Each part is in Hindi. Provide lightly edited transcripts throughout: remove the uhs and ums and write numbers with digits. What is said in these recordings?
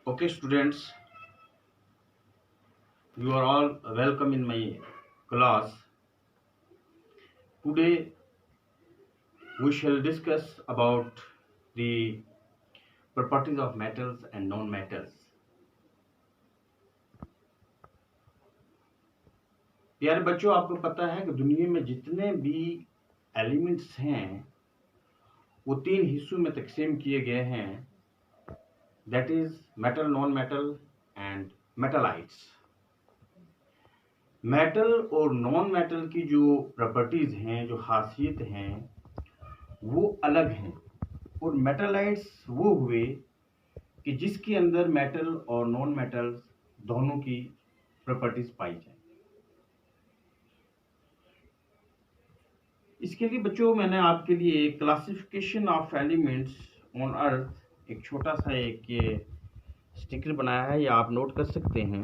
Okay, students, you are all welcome in my class. Today, we shall discuss about the properties of metals and non-metals. प्यारे बच्चों, आपको पता है कि दुनिया में जितने भी एलिमेंट्स हैं वो तीन हिस्सों में तकसीम किए गए हैं, that is metal, non metal and मेटलाइट्स। Metal और नॉन मेटल की जो प्रॉपर्टीज हैं, जो खासियत हैं, वो अलग हैं। और मेटलाइट्स वो हुए कि जिसके अंदर मेटल और नॉन मेटल्स दोनों की प्रॉपर्टीज पाई जाए। इसके लिए बच्चों मैंने आपके लिए classification of elements on earth एक छोटा सा एक ये स्टिकर बनाया है, या आप नोट कर सकते हैं।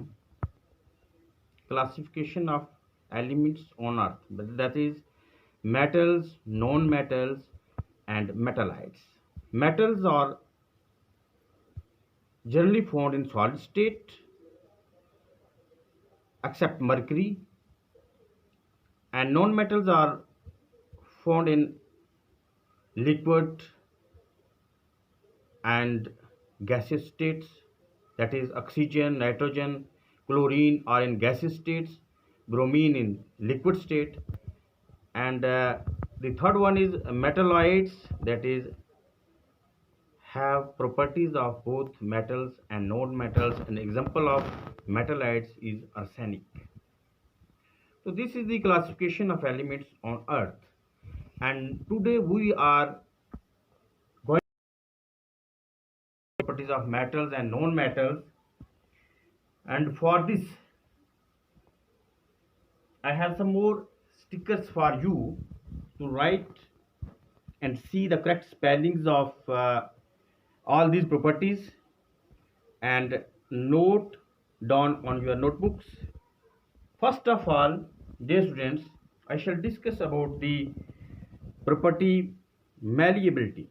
Classification of elements on earth, that is metals, non-metals and metallites. Metals are generally found in solid state except mercury, and non-metals are found in liquid and gaseous states, that is oxygen, nitrogen, chlorine are in gaseous states, bromine in liquid state, and the third one is metalloids, that is have properties of both metals and non-metals. An example of metalloids is arsenic. So this is the classification of elements on earth, and today we are going to properties of metals and non-metals. And for this I have some more stickers for you to write and see the correct spellings of all these properties and note down on your notebooks. First of all, dear students, I shall discuss about the property malleability.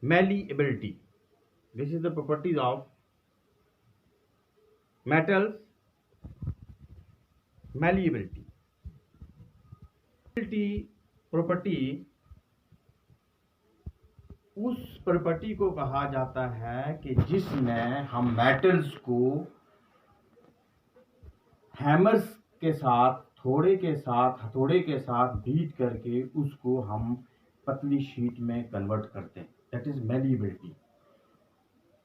Malleability. This is the properties of metals. Malleability. Malleability property उस प्रॉपर्टी को कहा जाता है कि जिसमें हम मेटल्स को हैमर्स के साथ, हथौड़े के साथ बीट करके उसको हम पतली शीट में कन्वर्ट करते हैं, दैट इज मैलिएबिलिटी।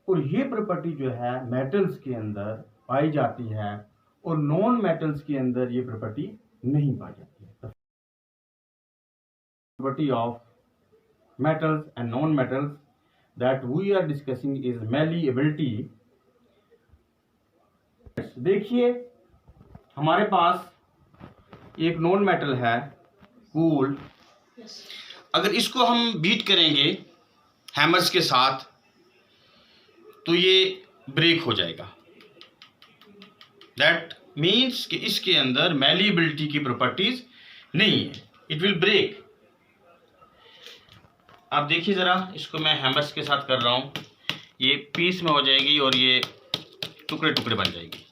और ये प्रॉपर्टी जो है मेटल्स के अंदर पाई जाती है और नॉन मेटल्स के अंदर ये प्रॉपर्टी नहीं पाई जाती है। Property of metals and non-metals that we are discussing is malleability. देखिए हमारे पास एक नॉन मेटल है कोल। अगर इसको हम बीट करेंगे हैमर्स के साथ तो ये ब्रेक हो जाएगा। दैट मीन्स कि इसके अंदर मैलिएबिलिटी की प्रॉपर्टीज नहीं है, इट विल ब्रेक। आप देखिए ज़रा, इसको मैं हैमर्स के साथ कर रहा हूँ, ये पीस में हो जाएगी और ये टुकड़े टुकड़े बन जाएगी।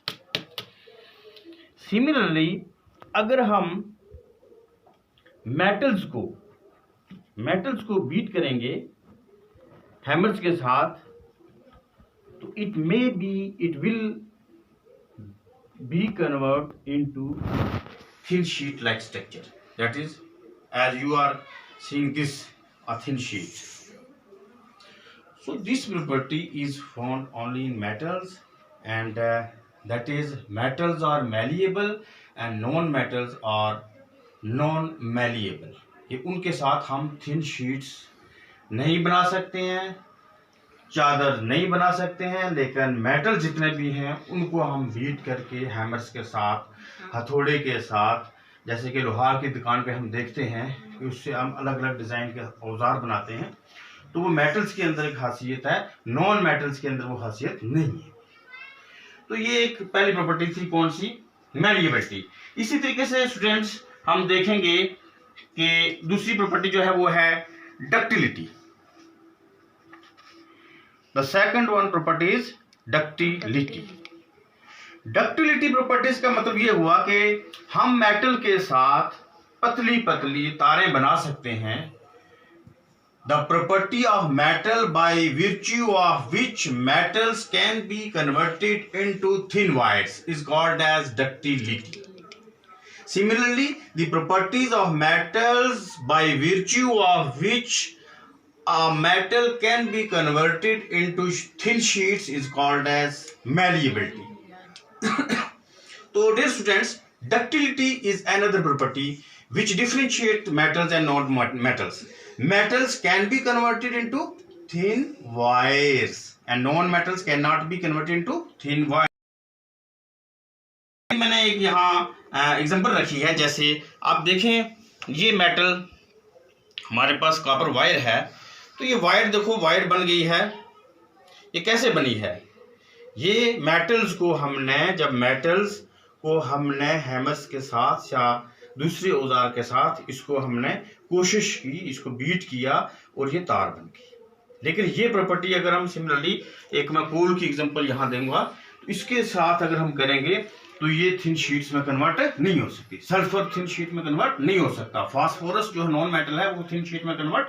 सिमिलरली अगर हम मेटल्स को बीट करेंगे हैमर्स के साथ तो it will be convert into thin sheet like structure, that is as you are seeing this a thin sheet. So this property is found only in metals, and that is metals are malleable and non-metals are non-malleable. ये उनके साथ हम thin sheets नहीं बना सकते हैं, चादर नहीं बना सकते हैं, लेकिन मेटल जितने भी हैं उनको हम बीट करके हैमर्स के साथ, हथौड़े के साथ, जैसे कि लोहार की दुकान पे हम देखते हैं कि उससे हम अलग अलग डिज़ाइन के औजार बनाते हैं, तो वो मेटल्स के अंदर एक खासियत है, नॉन मेटल्स के अंदर वो खासियत नहीं है। तो ये एक पहली प्रॉपर्टी थी, कौन सी? मैलिएबिलिटी। इसी तरीके से स्टूडेंट्स हम देखेंगे कि दूसरी प्रॉपर्टी जो है वो है ductility. The second one property is ductility. Ductility properties का मतलब ये हुआ कि हम मेटल के साथ पतली पतली तारें बना सकते हैं। The property of metal by virtue of which metals can be converted into thin wires is called as ductility. Similarly, the properties of metals by virtue of which a metal can be converted into thin sheets is called as malleability. So, dear students, ductility is another property which differentiates metals and non-metals. Metals can be converted into thin wires and non-metals cannot be converted into thin wires. मैंने एक यहाँ एग्जांपल रखी है, जैसे आप देखें ये मेटल हमारे पास कॉपर वायर है, तो ये वायर देखो वायर बन गई है। ये कैसे बनी है? ये मेटल्स को हमने हैमर्स के साथ या दूसरे औजार के साथ इसको हमने कोशिश की, इसको बीट किया और ये तार बन गई। लेकिन ये प्रॉपर्टी अगर हम सिमिलरली एक मैं कोल की एग्जांपल यहाँ दूंगा, तो इसके साथ अगर हम करेंगे तो ये थिन शीट्स में कन्वर्ट नहीं हो सकती। सल्फर थिन शीट में कन्वर्ट नहीं हो सकता। फास्फोरस जो नॉन मेटल है वो थिन शीट में कन्वर्ट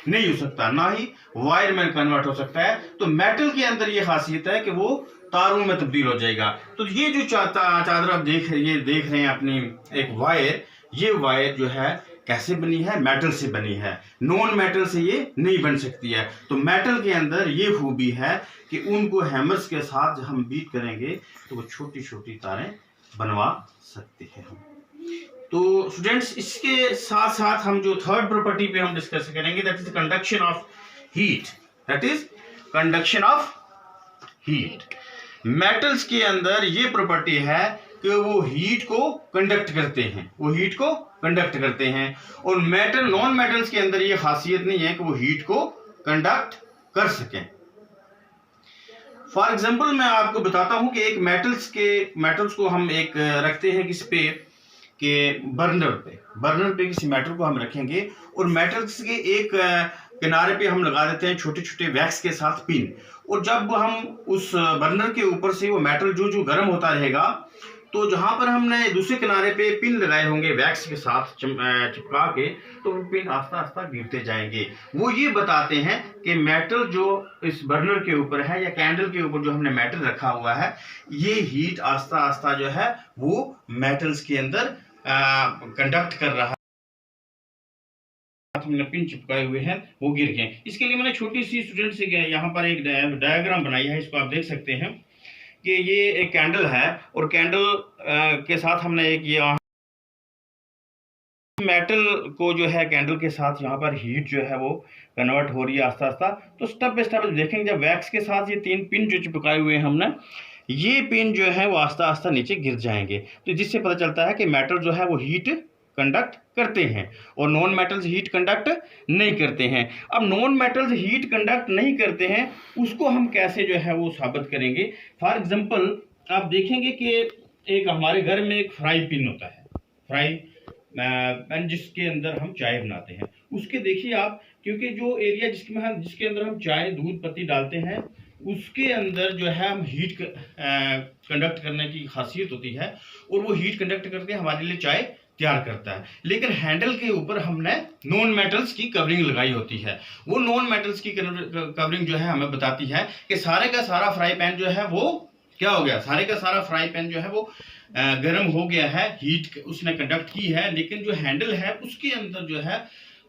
नहीं हो सकता, ना ही वायर में कन्वर्ट हो सकता है। तो मेटल के अंदर ये खासियत है कि वो तारों में तब्दील हो जाएगा। तो ये जो चादर आप देख रहे हैं अपनी एक वायर, ये वायर जो है कैसे बनी है? मेटल से बनी है। नॉन मेटल से ये नहीं बन सकती है। तो मेटल के अंदर ये खूबी है कि उनको हैमर्स के साथ हम बीट करेंगे तो वो छोटी छोटी तारें बनवा सकते हैं हम। तो स्टूडेंट्स, इसके साथ साथ हम जो थर्ड प्रॉपर्टी पे हम डिस्कस करेंगे, that is conduction of heat. That is conduction of heat. Metals के अंदर ये प्रॉपर्टी है कि वो हीट को कंडक्ट करते हैं, और नॉन मेटल्स के अंदर ये खासियत नहीं है कि वो हीट को कंडक्ट कर सकें। फॉर एग्जांपल मैं आपको बताता हूं कि एक मेटल्स को हम एक रखते हैं किस पे, के बर्नर पे किसी मेटल को हम रखेंगे और मेटल्स के एक किनारे पे हम लगा देते हैं छोटे छोटे वैक्स के साथ पिन, और जब हम उस बर्नर के ऊपर से वो मेटल जो गर्म होता रहेगा, तो जहां पर हमने दूसरे किनारे पे पिन लगाए होंगे वैक्स के साथ चिपका के, तो वो पिन आस्ता आस्ता गिरते जाएंगे। वो ये बताते हैं कि मेटल जो इस बर्नर के ऊपर है या कैंडल के ऊपर जो हमने मेटल रखा हुआ है, ये हीट आस्ता आस्ता जो है वो मेटल्स के अंदर कंडक्ट कर रहा है। हमने पिन चिपकाए हुए हैं वो गिर गए। इसके लिए मैंने छोटी सी स्टूडेंट से यहाँ पर एक डायग्राम बनाई है, इसको आप देख सकते हैं कि ये एक कैंडल है और कैंडल के साथ हमने एक ये मेटल को जो है कैंडल के साथ यहाँ पर हीट जो है वो कन्वर्ट हो रही है आस्ता आस्ता। तो स्टेप बाय स्टेप देखेंगे, जब वैक्स के साथ ये 3 पिन जो चिपकाए हुए हैं हमने, ये पिन जो है वो आस्ता आस्ता नीचे गिर जाएंगे। तो जिससे पता चलता है कि मेटल जो है वो हीट कंडक्ट करते हैं और नॉन मेटल्स हीट कंडक्ट नहीं करते हैं। अब नॉन मेटल्स हीट कंडक्ट नहीं करते हैं, उसको हम कैसे जो है वो साबित करेंगे? फॉर एग्जांपल आप देखेंगे कि एक हमारे घर में एक फ्राई पिन होता है, फ्राई पैन जिसके अंदर हम चाय बनाते हैं। उसके देखिए आप, क्योंकि जो एरिया जिसके अंदर हम चाय दूध पत्ती डालते हैं, उसके अंदर जो है हम हीट कंडक्ट करने की खासियत होती है और वो हीट कंडक्ट करके हमारे लिए चाय तैयार करता है। लेकिन हैंडल के ऊपर हमने नॉन मेटल्स की कवरिंग लगाई होती है। वो नॉन मेटल्स की कवरिंग जो है हमें बताती है कि सारे का सारा फ्राई पैन जो है वो क्या हो गया, सारे का सारा फ्राई पैन जो है वो गर्म हो गया है, हीट उसने कंडक्ट की है। लेकिन जो हैंडल है उसके अंदर जो है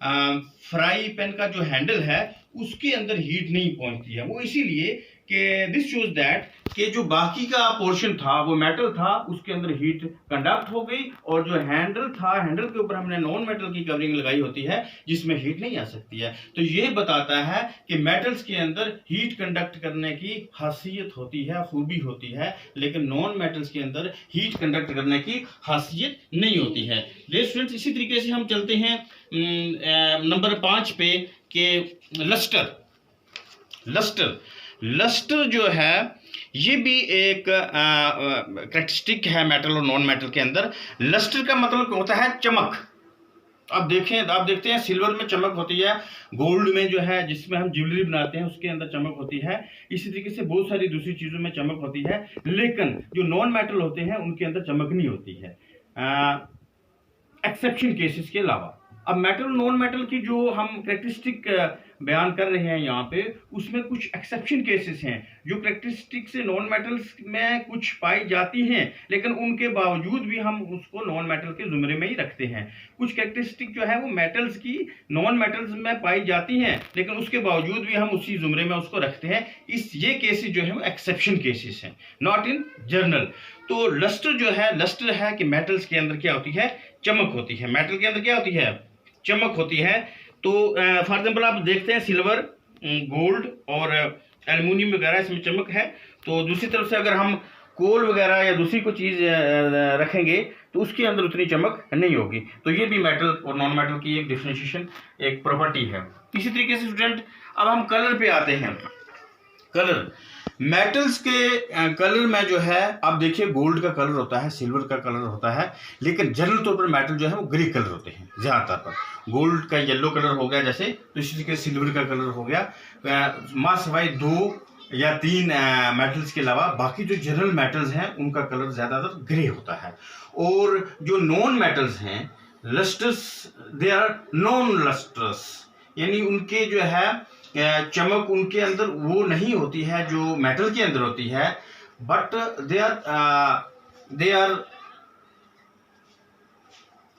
फ्राई पैन का जो हैंडल है उसके अंदर हीट नहीं पहुंचती है। वो इसीलिए कि दिस शोज दैट कि जो बाकी का पोर्शन था वो मेटल था, उसके अंदर हीट कंडक्ट हो गई, और जो हैंडल था, हैंडल के ऊपर हमने नॉन मेटल की कवरिंग लगाई होती है जिसमें हीट नहीं आ सकती है। तो ये बताता है कि मेटल्स के अंदर हीट कंडक्ट करने की खासियत होती है, खूबी होती है, लेकिन नॉन मेटल्स के अंदर हीट कंडक्ट करने की खासियत नहीं होती है। स्टूडेंट्स, इसी तरीके से हम चलते हैं नंबर 5 पे कि लस्टर जो है ये भी एक कैरेक्टरिस्टिक है मेटल और नॉन मेटल के अंदर। लस्टर का मतलब होता है चमक। आप देखते हैं सिल्वर में चमक होती है, गोल्ड में जो है जिसमें हम ज्वेलरी बनाते हैं उसके अंदर चमक होती है, इसी तरीके से बहुत सारी दूसरी चीजों में चमक होती है, लेकिन जो नॉन मेटल होते हैं उनके अंदर चमक नहीं होती है, एक्सेप्शन केसेस के अलावा। अब मेटल नॉन मेटल की जो हम कैरेक्टरिस्टिक बयान कर रहे हैं यहाँ पे, उसमें कुछ एक्सेप्शन केसेस हैं जो कैरेक्टरिस्टिक से नॉन मेटल्स में कुछ पाई जाती हैं, लेकिन उनके बावजूद भी हम उसको नॉन मेटल के जुमरे में ही रखते हैं। कुछ कैरेक्टरिस्टिक जो है वो मेटल्स की नॉन मेटल्स में पाई जाती हैं, लेकिन उसके बावजूद भी हम उसी जुमरे में उसको रखते हैं। ये केसेस जो है वो एक्सेप्शन केसेस हैं, नॉट इन जर्नल। तो लस्टर है कि मेटल्स के अंदर क्या होती है, चमक होती है। मेटल के अंदर क्या होती है, चमक होती है। तो फॉर एग्जांपल आप देखते हैं सिल्वर, गोल्ड और एल्युमिनियम वगैरह इसमें चमक है। तो दूसरी तरफ से अगर हम कोल वगैरह या दूसरी कोई चीज़ रखेंगे तो उसके अंदर उतनी चमक नहीं होगी। तो ये भी मेटल और नॉन मेटल की एक डिफरेंशिएशन, एक प्रॉपर्टी है। इसी तरीके से स्टूडेंट अब हम कलर पे आते हैं। कलर, मेटल्स के कलर में जो है आप देखिए गोल्ड का कलर होता है, सिल्वर का कलर होता है, लेकिन जनरल तौर पर मेटल जो है वो ग्रे कलर होते हैं ज़्यादातर पर। गोल्ड का येलो कलर हो गया जैसे, तो इसी तरीके से सिल्वर का कलर हो गया। मां सिवाय 2 या 3 मेटल्स के अलावा बाकी जो जनरल मेटल्स हैं उनका कलर ज़्यादातर ग्रे होता है। और जो नॉन मेटल्स हैं, लस्टर्स, दे आर नॉन लस्टर्स, यानी उनके जो है चमक उनके अंदर वो नहीं होती है जो मेटल के अंदर होती है, बट दे आर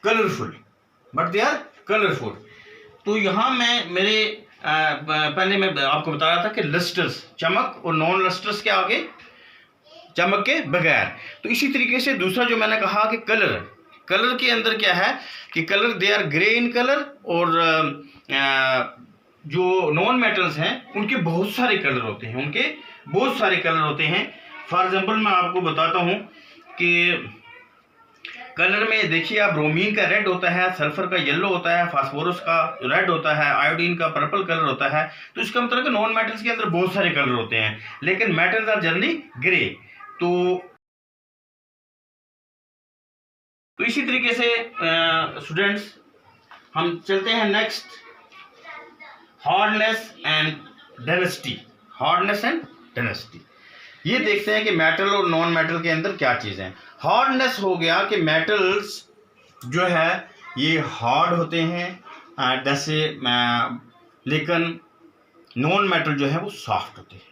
कलरफुल, तो यहां पहले मैं आपको बता रहा था कि लस्टर्स चमक और नॉन लस्टर्स के आगे चमक के बगैर। तो इसी तरीके से दूसरा जो मैंने कहा कि कलर के अंदर क्या है कि colour they are grey in colour, और जो नॉन मेटल्स हैं उनके बहुत सारे कलर होते हैं। फॉर एग्जांपल मैं आपको बताता हूं कि कलर में देखिए आप, ब्रोमीन का रेड होता है, सल्फर का येलो होता है, फास्फोरस का रेड होता है, आयोडीन का पर्पल कलर होता है। तो इसका मतलब कि नॉन मेटल्स के अंदर बहुत सारे कलर होते हैं, लेकिन मेटल्स आर जनरली ग्रे। तो इसी तरीके से स्टूडेंट्स हम चलते हैं नेक्स्ट, हार्डनेस एंड डेंसिटी। ये देखते हैं कि मेटल और नॉन मेटल के अंदर क्या चीज़ है। हार्डनेस हो गया कि मेटल्स जो है ये हार्ड होते हैं जैसे, लेकिन नॉन मेटल जो है वो सॉफ्ट होते हैं।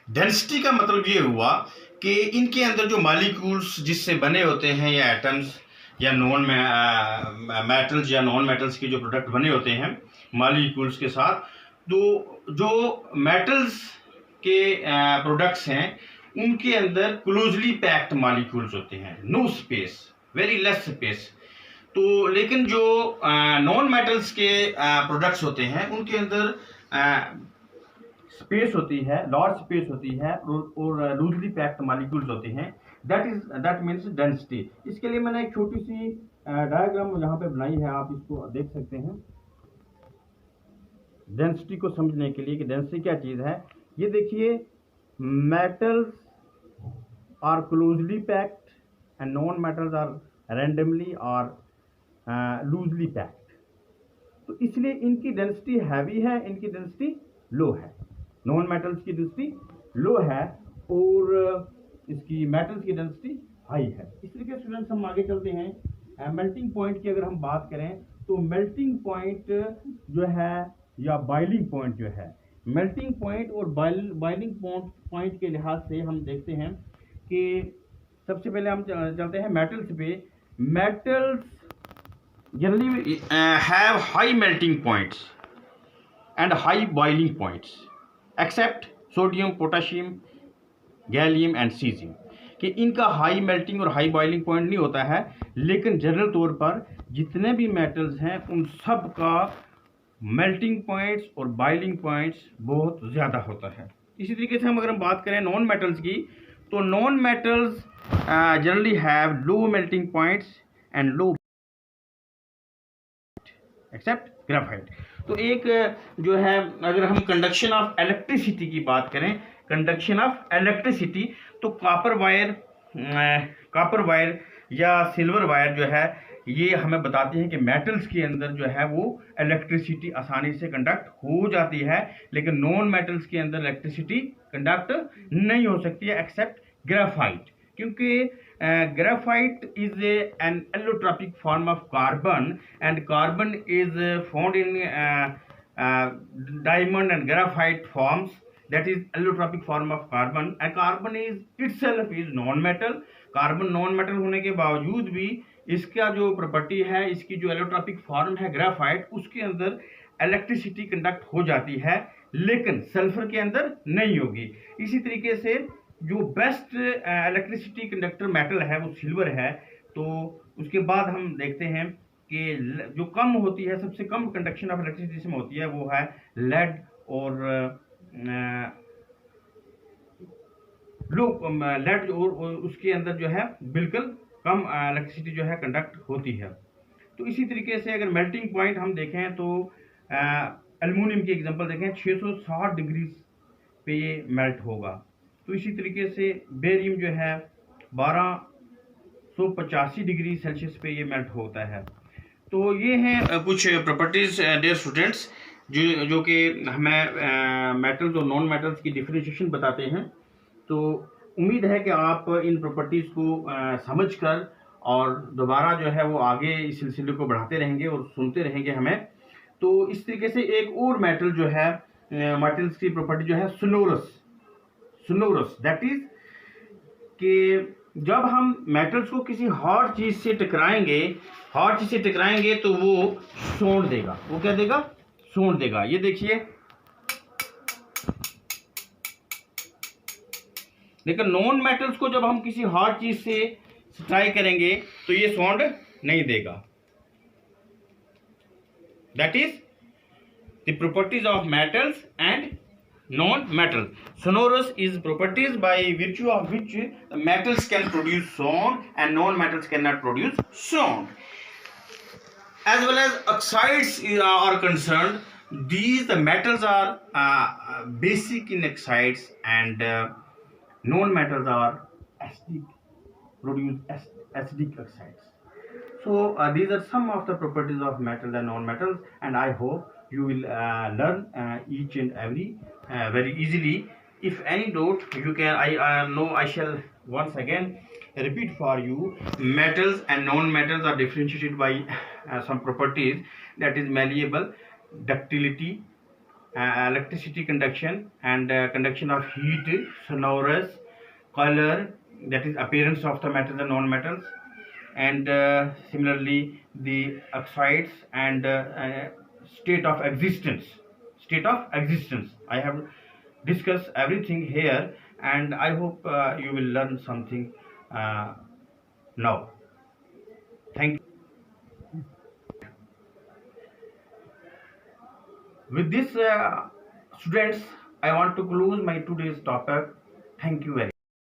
डेंसिटी का मतलब ये हुआ कि इनके अंदर जो मॉलिक्यूल्स जिससे बने होते हैं, या एटम्स या नॉन मेटल्स या नॉन मेटल्स के जो प्रोडक्ट बने होते हैं मॉलिक्यूल्स के साथ, तो जो मेटल्स के प्रोडक्ट्स हैं उनके अंदर क्लोजली पैक्ड मॉलिक्यूल्स होते हैं, no space, very less space. तो लेकिन जो नॉन मेटल्स के प्रोडक्ट्स होते हैं उनके अंदर स्पेस होती है, लार्ज स्पेस होती है, और लूजली पैक्ड मॉलिक्यूल्स होते हैं। That means density. इसके लिए मैंने एक छोटी सी डायग्राम यहाँ पे बनाई है, आप इसको देख सकते हैं डेंसिटी को समझने के लिए कि डेंसिटी क्या चीज़ है। ये देखिए, metals are closely packed and non metals are randomly और लूजली पैक्ड। तो इसलिए इनकी डेंसिटी हैवी है, इनकी डेंसिटी लो है। नॉन मेटल्स की डेंसिटी लो है और इसकी मेटल्स की डेंसिटी हाई है। इस तरीके से स्टूडेंट्स हम आगे चलते हैं। मेल्टिंग पॉइंट की अगर हम बात करें तो मेल्टिंग पॉइंट जो है या बॉइलिंग पॉइंट जो है, मेल्टिंग पॉइंट और बॉइलिंग पॉइंट के लिहाज से हम देखते हैं कि सबसे पहले हम चलते हैं मेटल्स पे। Metals generally have high melting points and high boiling points accept sodium, potassium, gallium and caesium, कि इनका हाई मेल्टिंग और हाई बॉइलिंग पॉइंट नहीं होता है, लेकिन जनरल तौर पर जितने भी मेटल्स हैं उन सब का मेल्टिंग पॉइंट्स और बॉइलिंग पॉइंट्स बहुत ज़्यादा होता है। इसी तरीके से अगर हम बात करें नॉन मेटल्स की, तो non metals generally have low melting points and low except graphite. तो एक जो है, अगर हम कंडक्शन ऑफ इलेक्ट्रिसिटी की बात करें, कंडक्शन ऑफ इलेक्ट्रिसिटी, तो कॉपर वायर या सिल्वर वायर जो है ये हमें बताते हैं कि मेटल्स के अंदर जो है वो इलेक्ट्रिसिटी आसानी से कंडक्ट हो जाती है, लेकिन नॉन मेटल्स के अंदर इलेक्ट्रिसिटी कंडक्ट नहीं हो सकती है एक्सेप्ट ग्रेफाइट, क्योंकि graphite is an allotropic form of carbon, and carbon is found in diamond and graphite forms, that is allotropic form of carbon, and carbon is itself is non metal. Carbon non metal होने के बावजूद भी इसका जो प्रॉपर्टी है, इसकी जो एलोट्रॉपिक फॉर्म है ग्राफाइट, उसके अंदर इलेक्ट्रिसिटी कंडक्ट हो जाती है, लेकिन सल्फर के अंदर नहीं होगी। इसी तरीके से जो बेस्ट इलेक्ट्रिसिटी कंडक्टर मेटल है वो सिल्वर है। तो उसके बाद हम देखते हैं कि जो कम होती है, सबसे कम कंडक्शन ऑफ इलेक्ट्रिसिटी जिसमें होती है वो है लेड और लेड, और उसके अंदर जो है बिल्कुल कम इलेक्ट्रिसिटी जो है कंडक्ट होती है। तो इसी तरीके से अगर मेल्टिंग पॉइंट हम देखें तो एल्युमिनियम की एग्जांपल देखें, 660 डिग्री पे ये मेल्ट होगा। तो इसी तरीके से बेरियम जो है 1285 डिग्री सेल्सियस पे ये मेल्ट होता है। तो ये हैं कुछ प्रॉपर्टीज डियर स्टूडेंट्स जो कि हमें मेटल्स और नॉन मेटल्स की डिफरेंशिएशन बताते हैं। तो उम्मीद है कि आप इन प्रॉपर्टीज को समझकर और दोबारा जो है वो आगे इस सिलसिले को बढ़ाते रहेंगे और सुनते रहेंगे हमें। तो इस तरीके से एक और मेटल जो है, मेटल्स की प्रॉपर्टी जो है सुनोरस, दैट इज कि जब हम मेटल्स को किसी हॉट चीज से टकराएंगे तो वो सोंड देगा। वो क्या देगा? सोंड देगा। ये देखिए, लेकिन नॉन मेटल्स को जब हम किसी हॉट चीज से स्ट्राइक करेंगे तो ये साउंड नहीं देगा। That is the properties of metals and non metal. sonorous is properties by virtue of which metals can produce sound and non metals cannot produce sound. As well as oxides are concerned, the metals are basic in oxides, and non metals are acidic, produce acidic oxides. So these are some of the properties of metals and non metals, and I hope you will learn each and every very easily. If any doubt, you can I shall once again repeat for you. Metals and non-metals are differentiated by some properties, that is malleable, ductility, electricity conduction, and conduction of heat, sonorous, color, that is appearance of the metals and non-metals, and similarly the oxides and state of existence. I have discussed everything here, and I hope you will learn something now. Thank you. With this, students, I want to close my today's topic. Thank you very much.